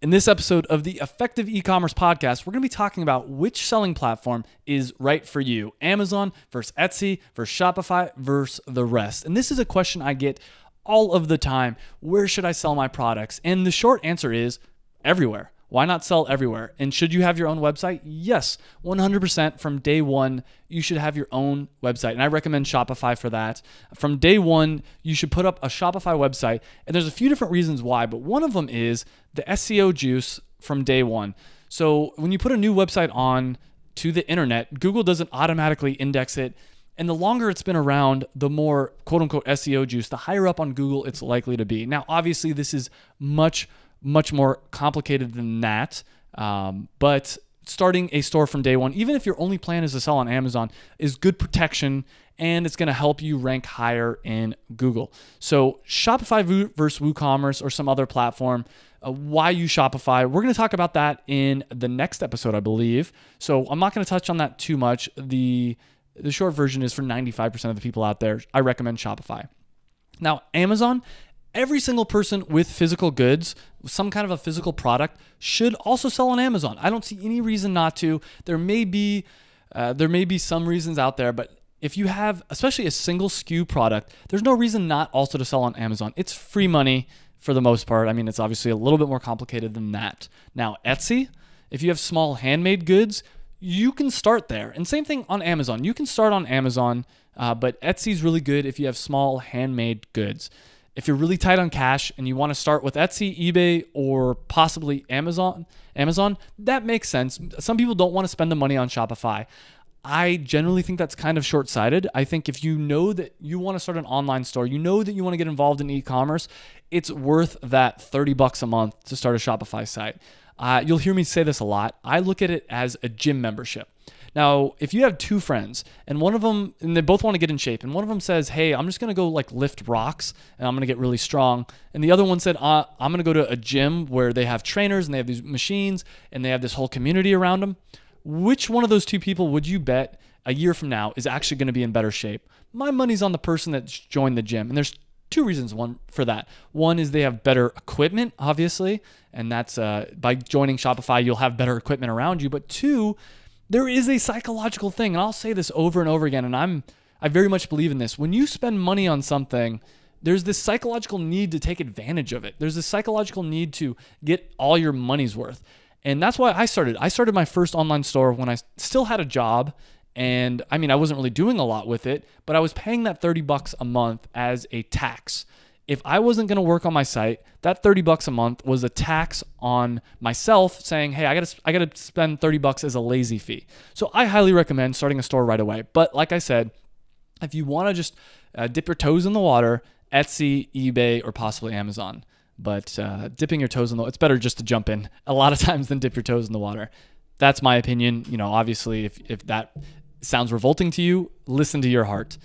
In this episode of the Effective E-commerce Podcast, we're going to be talking about which selling platform is right for you. Amazon versus Etsy versus Shopify versus the rest. And this is a question I get all of the time. Where should I sell my products? And the short answer is everywhere. Why not sell everywhere? And should you have your own website? Yes, 100% from day one, you should have your own website. And I recommend Shopify for that. From day one, you should put up a Shopify website. And there's a few different reasons why, but one of them is the SEO juice from day one. So when you put a new website on to the internet, Google doesn't automatically index it. And the longer it's been around, the more quote unquote SEO juice, the higher up on Google it's likely to be. Now, obviously, this is much more complicated than that. But starting a store from day one, even if your only plan is to sell on Amazon, is good protection, and it's going to help you rank higher in Google. So Shopify versus WooCommerce or some other platform, why use Shopify? We're going to talk about that in the next episode, I believe. So I'm not going to touch on that too much. The short version is for 95% of the people out there, I recommend Shopify. Now, Amazon, every single person with physical goods, some kind of a physical product, should also sell on Amazon. I don't see any reason not to. There may be some reasons out there, but if you have, especially a single SKU product, there's no reason not also to sell on Amazon. It's free money for the most part. I mean, it's obviously a little bit more complicated than that. Now, Etsy, if you have small handmade goods, you can start there. And same thing on Amazon. You can start on Amazon, but Etsy's really good if you have small handmade goods. If you're really tight on cash and you want to start with Etsy, eBay, or possibly Amazon, that makes sense. Some people don't want to spend the money on Shopify. I generally think that's kind of short-sighted. I think if you know that you want to start an online store, you know that you want to get involved in e-commerce, it's worth that $30 a month to start a Shopify site. You'll hear me say this a lot. I look at it as a gym membership. Now, if you have two friends and one of them, and they both want to get in shape, and one of them says, hey, I'm just going to go like lift rocks and I'm going to get really strong. And the other one said, I'm going to go to a gym where they have trainers and they have these machines and they have this whole community around them. Which one of those two people would you bet a year from now is actually going to be in better shape? My money's on the person that's joined the gym. And there's two reasons for that. One is they have better equipment, obviously. And that's by joining Shopify, you'll have better equipment around you. But two, there is a psychological thing, and I'll say this over and over again, and I very much believe in this. When you spend money on something, there's this psychological need to take advantage of it. There's this psychological need to get all your money's worth. And that's why I started. I started my first online store when I still had a job, and I mean, I wasn't really doing a lot with it, but I was paying that $30 a month as a tax. If I wasn't going to work on my site, that $30 a month was a tax on myself saying, hey, I got to spend $30 as a lazy fee. So I highly recommend starting a store right away. But like I said, if you want to just dip your toes in the water, Etsy, eBay, or possibly Amazon. But dipping your toes in it's better just to jump in a lot of times than dip your toes in the water. That's my opinion. You know, obviously, if that sounds revolting to you, listen to your heart.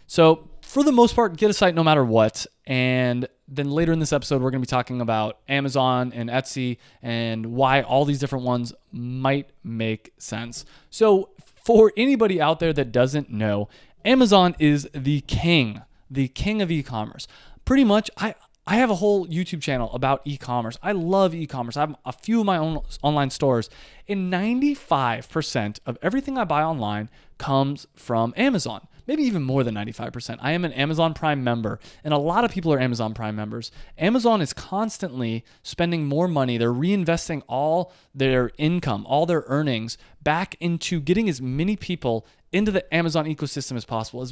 So for the most part, get a site no matter what. And then later in this episode, we're going to be talking about Amazon and Etsy and why all these different ones might make sense. So for anybody out there that doesn't know, Amazon is the king of e-commerce. Pretty much, I have a whole YouTube channel about e-commerce. I love e-commerce. I have a few of my own online stores, and 95% of everything I buy online comes from Amazon. Maybe even more than 95%. I am an Amazon Prime member, and a lot of people are Amazon Prime members. Amazon is constantly spending more money. They're reinvesting all their income, all their earnings back into getting as many people into the Amazon ecosystem as possible.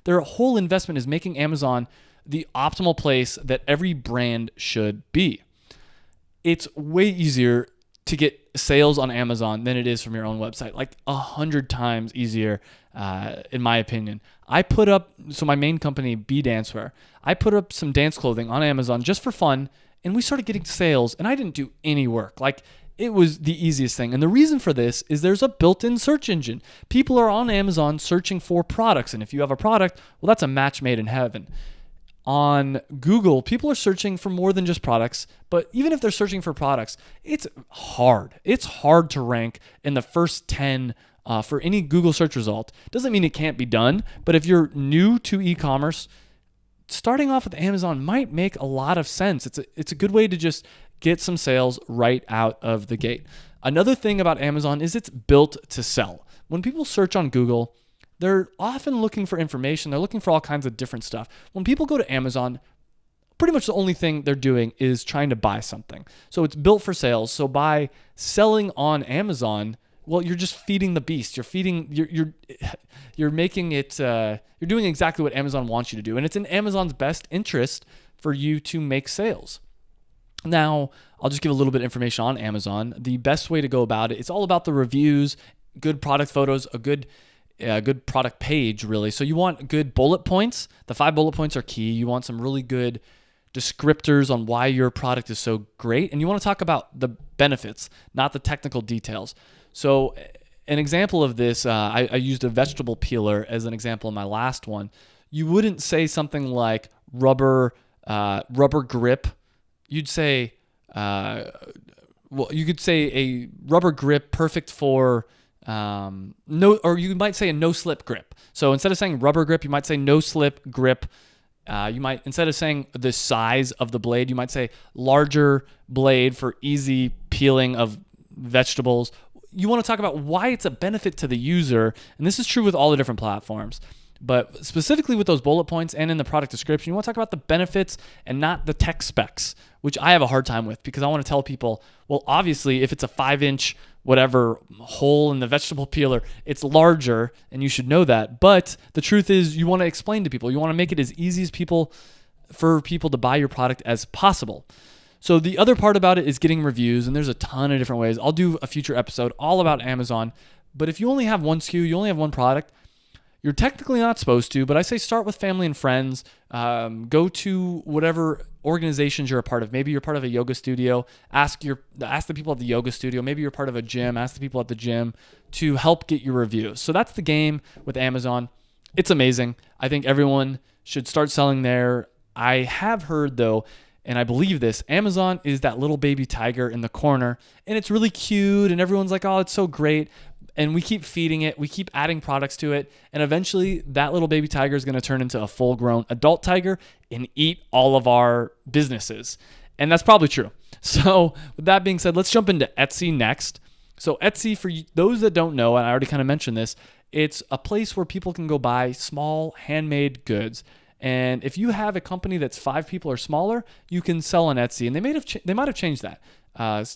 Their whole investment is making Amazon the optimal place that every brand should be. It's way easier to get sales on Amazon than it is from your own website, like 100 times easier, in my opinion. My main company, B Dancewear, I put up some dance clothing on Amazon just for fun, and we started getting sales, and I didn't do any work. Like, it was the easiest thing. And the reason for this is there's a built-in search engine. People are on Amazon searching for products, and if you have a product, well, that's a match made in heaven. On Google, people are searching for more than just products, but even if they're searching for products, it's hard. It's hard to rank in the first 10 for any Google search result. Doesn't mean it can't be done, but if you're new to e-commerce, starting off with Amazon might make a lot of sense. It's a good way to just get some sales right out of the gate. Another thing about Amazon is it's built to sell. When people search on Google, they're often looking for information. They're looking for all kinds of different stuff. When people go to Amazon, pretty much the only thing they're doing is trying to buy something. So it's built for sales. So by selling on Amazon, well, you're just feeding the beast. You're making it, you're doing exactly what Amazon wants you to do. And it's in Amazon's best interest for you to make sales. Now, I'll just give a little bit of information on Amazon. The best way to go about it, it's all about the reviews, good product photos, a good product page, really. So you want good bullet points. The 5 bullet points are key. You want some really good descriptors on why your product is so great. And you want to talk about the benefits, not the technical details. So an example of this, I used a vegetable peeler as an example in my last one. You wouldn't say something like rubber grip. You'd say, you could say a rubber grip perfect for or you might say a no slip grip. So instead of saying rubber grip, you might say no slip grip. You might, instead of saying the size of the blade, you might say larger blade for easy peeling of vegetables. You want to talk about why it's a benefit to the user. And this is true with all the different platforms. But specifically with those bullet points and in the product description, you want to talk about the benefits and not the tech specs, which I have a hard time with because I want to tell people, well, obviously, if it's a 5-inch whatever hole in the vegetable peeler, it's larger and you should know that. But the truth is you want to explain to people. You want to make it as easy as for people to buy your product as possible. So the other part about it is getting reviews, and there's a ton of different ways. I'll do a future episode all about Amazon. But if you only have one SKU, you only have one product, you're technically not supposed to, but I say start with family and friends. Go to whatever organizations you're a part of. Maybe you're part of a yoga studio. Ask the people at the yoga studio. Maybe you're part of a gym. Ask the people at the gym to help get your reviews. So that's the game with Amazon. It's amazing. I think everyone should start selling there. I have heard, though, and I believe this, Amazon is that little baby tiger in the corner, and it's really cute, and everyone's like, oh, it's so great. And we keep feeding it, we keep adding products to it, and eventually that little baby tiger is going to turn into a full-grown adult tiger and eat all of our businesses. And that's probably true. So with that being said, let's jump into Etsy next. So Etsy, for those that don't know, and I already kind of mentioned this, it's a place where people can go buy small handmade goods. And if you have a company that's 5 people or smaller, you can sell on Etsy. And they might have changed that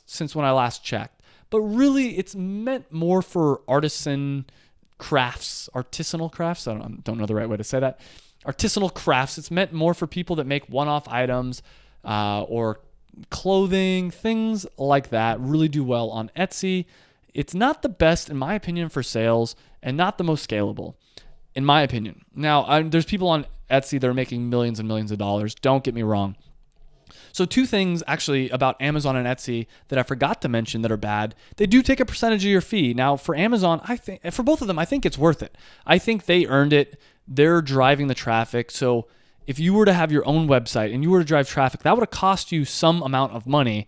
since when I last checked. But really, it's meant more for artisanal crafts. I don't know the right way to say that. Artisanal crafts. It's meant more for people that make one-off items or clothing, things like that. Really do well on Etsy. It's not the best, in my opinion, for sales and not the most scalable, in my opinion. Now, there's people on Etsy that are making millions and millions of dollars. Don't get me wrong. So 2 things actually about Amazon and Etsy that I forgot to mention that are bad. They do take a percentage of your fee. Now for Amazon, for both of them, I think it's worth it. I think they earned it. They're driving the traffic. So if you were to have your own website and you were to drive traffic, that would have cost you some amount of money.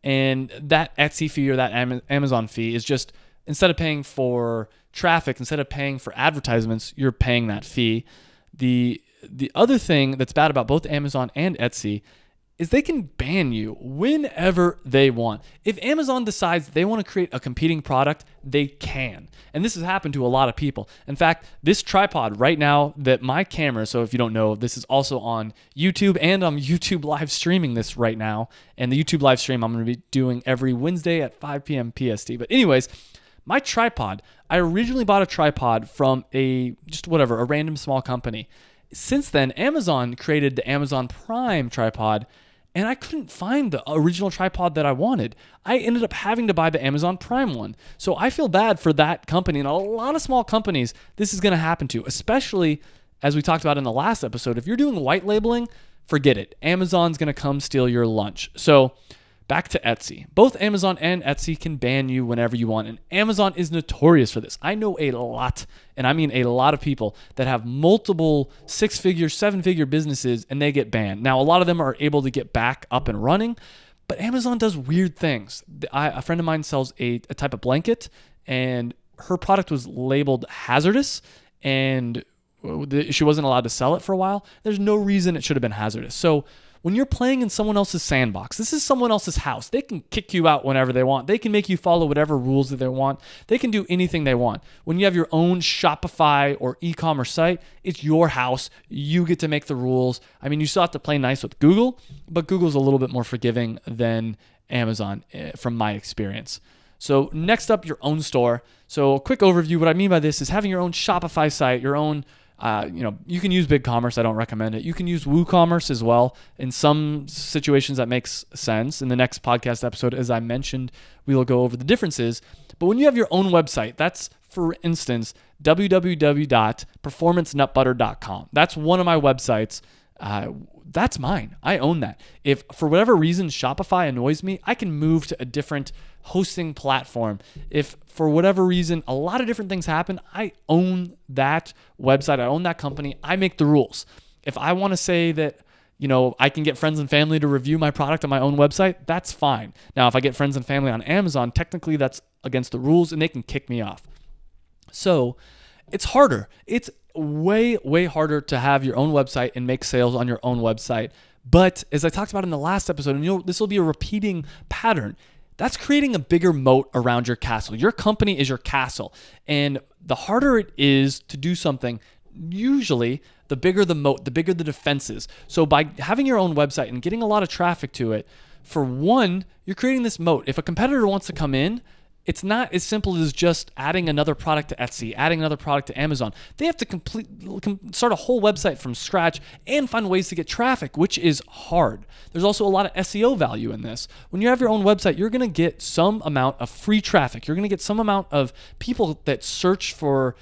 And that Etsy fee or that Amazon fee is just, instead of paying for traffic, instead of paying for advertisements, you're paying that fee. The other thing that's bad about both Amazon and Etsy is they can ban you whenever they want. If Amazon decides they want to create a competing product, they can. And this has happened to a lot of people. In fact, this tripod right now that my camera, so if you don't know, this is also on YouTube, and I'm YouTube live streaming this right now. And the YouTube live stream I'm going to be doing every Wednesday at 5 p.m. PST. But anyways, my tripod, I originally bought a tripod from a random small company. Since then, Amazon created the Amazon Prime tripod, and I couldn't find the original tripod that I wanted. I ended up having to buy the Amazon Prime one. So I feel bad for that company, and a lot of small companies this is going to happen to, especially as we talked about in the last episode. If you're doing white labeling, forget it. Amazon's going to come steal your lunch. So back to Etsy. Both Amazon and Etsy can ban you whenever you want, and Amazon is notorious for this. I know a lot, and I mean a lot of people that have multiple 6-figure, 7-figure businesses, and they get banned. Now, a lot of them are able to get back up and running, but Amazon does weird things. A friend of mine sells a type of blanket, and her product was labeled hazardous, and she wasn't allowed to sell it for a while. There's no reason it should have been hazardous. So when you're playing in someone else's sandbox, this is someone else's house. They can kick you out whenever they want. They can make you follow whatever rules that they want. They can do anything they want. When you have your own Shopify or e-commerce site, it's your house. You get to make the rules. I mean, you still have to play nice with Google, but Google's a little bit more forgiving than Amazon from my experience. So next up, your own store. So a quick overview. What I mean by this is having your own Shopify site, your own you can use BigCommerce. I don't recommend it. You can use WooCommerce as well. In some situations, that makes sense. In the next podcast episode, as I mentioned, we will go over the differences. But when you have your own website, that's, for instance, www.performancenutbutter.com. That's one of my websites. That's mine. I own that. If for whatever reason Shopify annoys me, I can move to a different hosting platform. If for whatever reason a lot of different things happen, I own that website. I own that company. I make the rules. If I want to say that, I can get friends and family to review my product on my own website, that's fine. Now, if I get friends and family on Amazon, technically that's against the rules and they can kick me off. So it's harder. It's way, way harder to have your own website and make sales on your own website. But as I talked about in the last episode, and this will be a repeating pattern, that's creating a bigger moat around your castle. Your company is your castle. And the harder it is to do something, usually the bigger the moat, the bigger the defenses. So by having your own website and getting a lot of traffic to it, for one, you're creating this moat. If a competitor wants to come in, it's not as simple as just adding another product to Etsy, adding another product to Amazon. They have to start a whole website from scratch and find ways to get traffic, which is hard. There's also a lot of SEO value in this. When you have your own website, you're going to get some amount of free traffic. You're going to get some amount of people that search for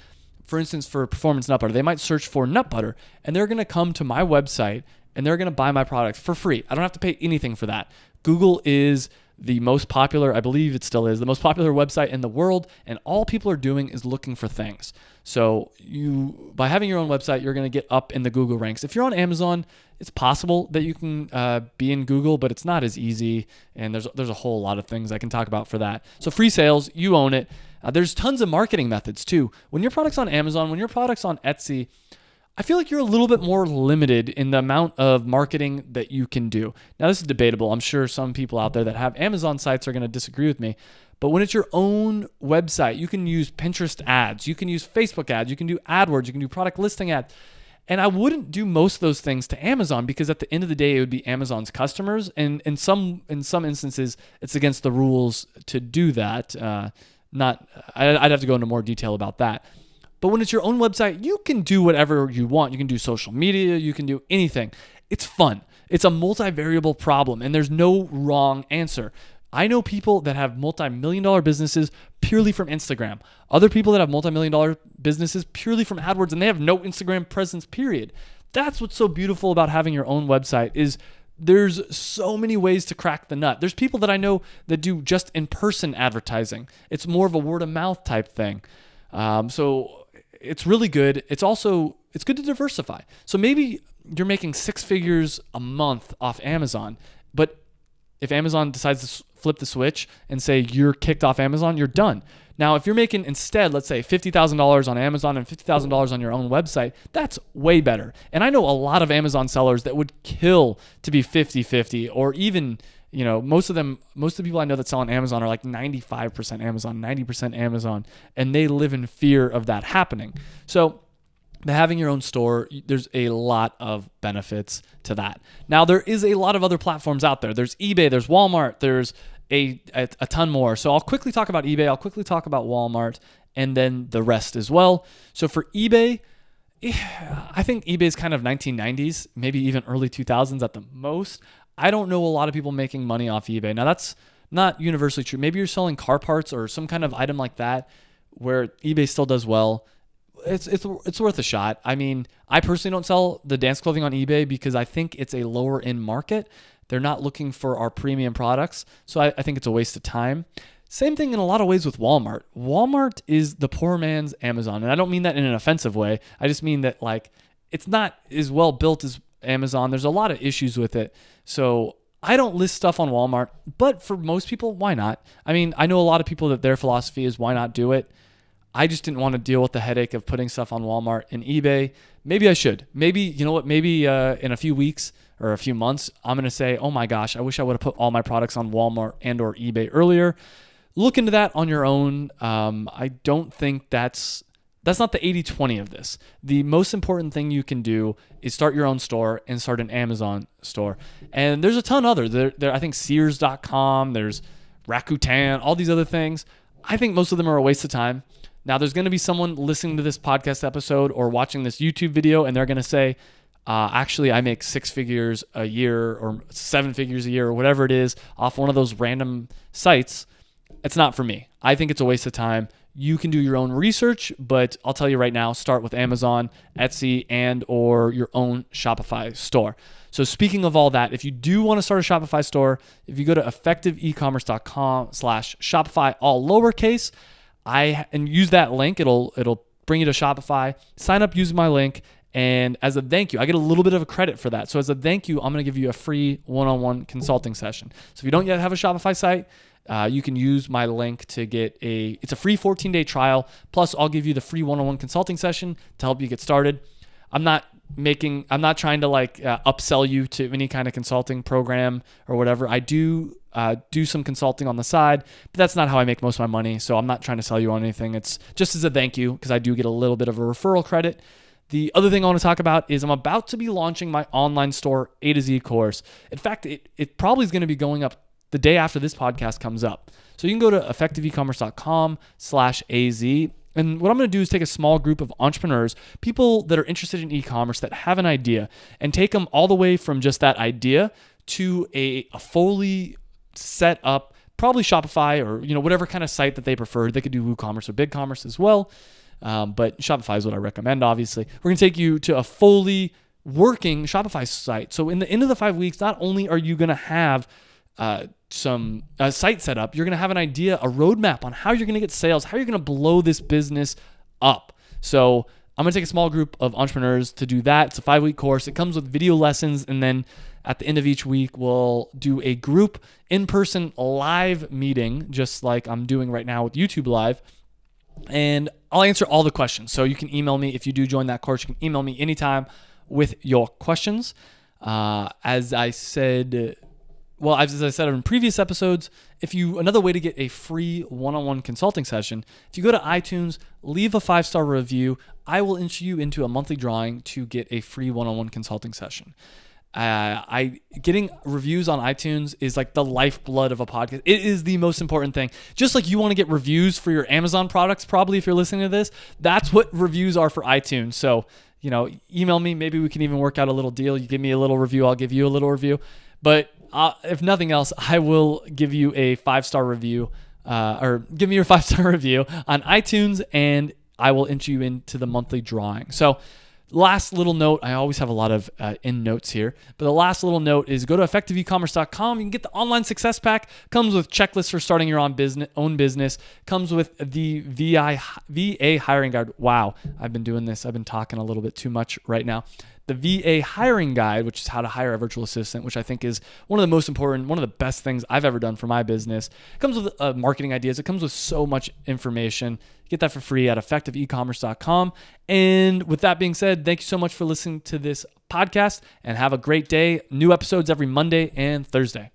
instance, for Performance Nut Butter. They might search for nut butter, and they're going to come to my website, and they're going to buy my product for free. I don't have to pay anything for that. Google is the most popular, I believe it still is, the most popular website in the world, and all people are doing is looking for things. So by having your own website, you're going to get up in the Google ranks. If you're on Amazon, it's possible that you can be in Google, but it's not as easy, and there's a whole lot of things I can talk about for that. So free sales, you own it. There's tons of marketing methods too. When your product's on Amazon, when your product's on Etsy, I feel like you're a little bit more limited in the amount of marketing that you can do. Now, this is debatable. I'm sure some people out there that have Amazon sites are going to disagree with me. But when it's your own website, you can use Pinterest ads. You can use Facebook ads. You can do AdWords. You can do product listing ads. And I wouldn't do most of those things to Amazon because at the end of the day, it would be Amazon's customers. And in some instances, it's against the rules to do that. I'd have to go into more detail about that. But when it's your own website, you can do whatever you want. You can do social media. You can do anything. It's fun. It's a multivariable problem, and there's no wrong answer. I know people that have multi-million-dollar businesses purely from Instagram. Other people that have multi-million-dollar businesses purely from AdWords, and they have no Instagram presence, period. That's what's so beautiful about having your own website is there's so many ways to crack the nut. There's people that I know that do just in-person advertising. It's more of a word-of-mouth type thing. So it's really good. It's good to diversify. So maybe you're making 6 figures a month off Amazon, but if Amazon decides to flip the switch and say you're kicked off Amazon, you're done. Now, if you're making instead, let's say $50,000 on Amazon and $50,000 on your own website, that's way better. And I know a lot of Amazon sellers that would kill to be 50-50 or even, most of the people I know that sell on Amazon are like 95% Amazon, 90% Amazon, and they live in fear of that happening. So having your own store, there's a lot of benefits to that. Now, there is a lot of other platforms out there. There's eBay, there's Walmart, there's a ton more. So I'll quickly talk about eBay, I'll quickly talk about Walmart, and then the rest as well. So for eBay, I think eBay is kind of 1990s, maybe even early 2000s at the most. I don't know a lot of people making money off eBay. Now, that's not universally true. Maybe you're selling car parts or some kind of item like that where eBay still does well. It's worth a shot. I mean, I personally don't sell the dance clothing on eBay because I think it's a lower end market. They're not looking for our premium products. So I think it's a waste of time. Same thing in a lot of ways with Walmart. Walmart is the poor man's Amazon. And I don't mean that in an offensive way. I just mean that it's not as well built as Amazon. There's a lot of issues with it. So I don't list stuff on Walmart, but for most people, why not? I mean, I know a lot of people that their philosophy is why not do it. I just didn't want to deal with the headache of putting stuff on Walmart and eBay. Maybe I should. Maybe, you know what, maybe in a few weeks or a few months, I'm going to say, oh my gosh, I wish I would have put all my products on Walmart and or eBay earlier. Look into that on your own. I don't think that's not the 80-20 of this. The most important thing you can do is start your own store and start an Amazon store. And there's a ton other. There I think Sears.com, there's Rakuten, all these other things. I think most of them are a waste of time. Now, there's going to be someone listening to this podcast episode or watching this YouTube video, and they're going to say, actually, I make 6 figures a year or 7 figures a year or whatever it is off one of those random sites. It's not for me. I think it's a waste of time. You can do your own research, but I'll tell you right now, start with Amazon, Etsy, and or your own Shopify store. So speaking of all that, if you do want to start a Shopify store, if you go to effectiveecommerce.com/Shopify, all lowercase, and use that link, it'll bring you to Shopify. Sign up using my link, and as a thank you, I get a little bit of a credit for that. So as a thank you, I'm going to give you a free one-on-one consulting session. So if you don't yet have a Shopify site, you can use my link to get it's a free 14-day trial. Plus, I'll give you the free one-on-one consulting session to help you get started. I'm not trying to upsell you to any kind of consulting program or whatever. I do some consulting on the side, but that's not how I make most of my money. So I'm not trying to sell you on anything. It's just as a thank you because I do get a little bit of a referral credit. The other thing I want to talk about is I'm about to be launching my online store A to Z course. In fact, it probably is going to be going up the day after this podcast comes up. So you can go to effectiveecommerce.com/AZ. And what I'm going to do is take a small group of entrepreneurs, people that are interested in e-commerce that have an idea, and take them all the way from just that idea to a fully set up, probably Shopify or whatever kind of site that they prefer. They could do WooCommerce or BigCommerce as well. But Shopify is what I recommend, obviously. We're going to take you to a fully working Shopify site. So in the end of the 5 weeks, not only are you going to have some site set up, you're going to have an idea, a roadmap on how you're going to get sales, how you're going to blow this business up. So I'm going to take a small group of entrepreneurs to do that. It's a 5-week course. It comes with video lessons. And then at the end of each week, we'll do a group in-person live meeting, just like I'm doing right now with YouTube Live. And I'll answer all the questions. So you can email me if you do join that course. You can email me anytime with your questions. As I said in previous episodes, another way to get a free one-on-one consulting session, if you go to iTunes, leave a 5-star review, I will enter you into a monthly drawing to get a free one-on-one consulting session. Getting reviews on iTunes is like the lifeblood of a podcast. It is the most important thing. Just like you want to get reviews for your Amazon products, probably if you're listening to this, that's what reviews are for iTunes. So, email me. Maybe we can even work out a little deal. You give me a little review, I'll give you a little review. But if nothing else, I will give you a 5-star review, or give me your 5-star review on iTunes, and I will enter you into the monthly drawing. So last little note, I always have a lot of end notes here, but the last little note is go to effectiveecommerce.com. You can get the online success pack. Comes with checklists for starting your own business. Comes with the VA hiring guide. Wow, I've been doing this. I've been talking a little bit too much right now. The VA hiring guide, which is how to hire a virtual assistant, which I think is one of the most important, one of the best things I've ever done for my business. It comes with marketing ideas. It comes with so much information. Get that for free at effectiveecommerce.com. And with that being said, thank you so much for listening to this podcast and have a great day. New episodes every Monday and Thursday.